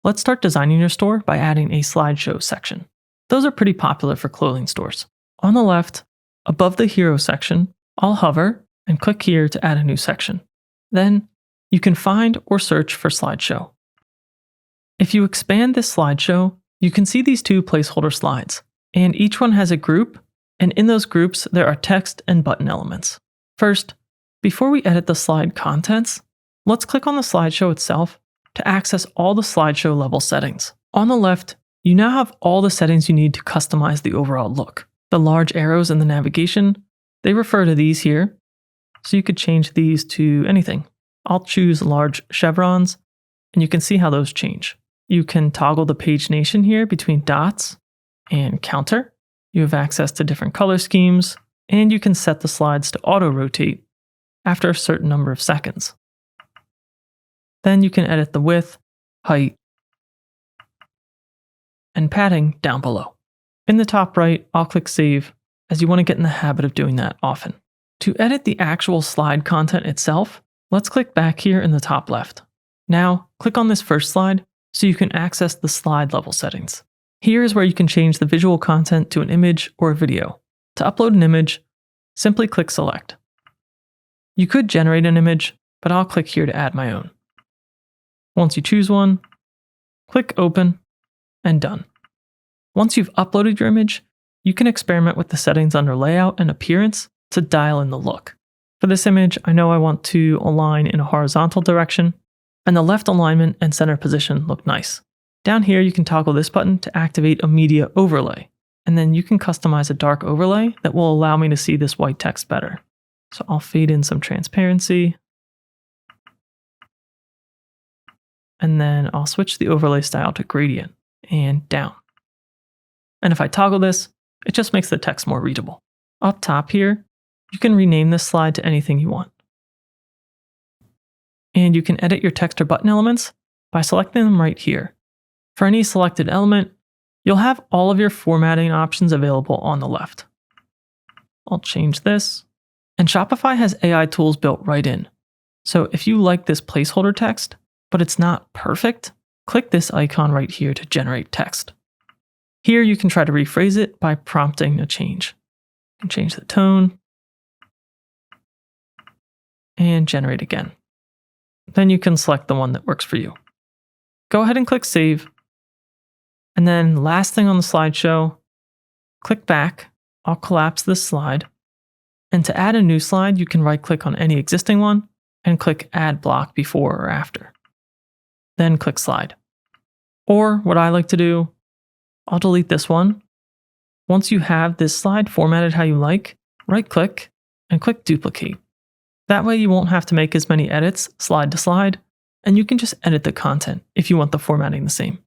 let's start designing your store by adding a slideshow section. Those are pretty popular for clothing stores. On the left, above the hero section, I'll hover and click here to add a new section. Then, you can find or search for slideshow. If you expand this slideshow, you can see these two placeholder slides, and each one has a group, and in those groups there are text and button elements. First, before we edit the slide contents, let's click on the slideshow itself to access all the slideshow level settings. On the left, you now have all the settings you need to customize the overall look. The large arrows in the navigation, they refer to these here, so you could change these to anything. I'll choose large chevrons, and you can see how those change. You can toggle the pagination here between dots and counter. You have access to different color schemes, and you can set the slides to auto-rotate after a certain number of seconds. Then you can edit the width, height, and padding down below. In the top right, I'll click Save, as you want to get in the habit of doing that often. To edit the actual slide content itself, let's click back here in the top left. Now, click on this first slide so you can access the slide level settings. Here is where you can change the visual content to an image or a video. To upload an image, simply click Select. You could generate an image, but I'll click here to add my own. Once you choose one, click Open, and done. Once you've uploaded your image, you can experiment with the settings under Layout and Appearance to dial in the look. For this image, I know I want to align in a horizontal direction, and the left alignment and center position look nice. Down here, you can toggle this button to activate a media overlay, and then you can customize a dark overlay that will allow me to see this white text better. So I'll fade in some transparency, and then I'll switch the overlay style to gradient and down. And if I toggle this, it just makes the text more readable. Up top here, you can rename this slide to anything you want. And you can edit your text or button elements by selecting them right here. For any selected element, you'll have all of your formatting options available on the left. I'll change this. And Shopify has AI tools built right in. So if you like this placeholder text, but it's not perfect, click this icon right here to generate text. Here you can try to rephrase it by prompting a change. You can change the tone and generate again. Then you can select the one that works for you. Go ahead and click Save. And then last thing on the slideshow, click back. I'll collapse this slide. And to add a new slide, you can right-click on any existing one and click Add Block before or after. Then click Slide. Or what I like to do, I'll delete this one. Once you have this slide formatted how you like, right-click and click Duplicate. That way you won't have to make as many edits slide to slide, and you can just edit the content if you want the formatting the same.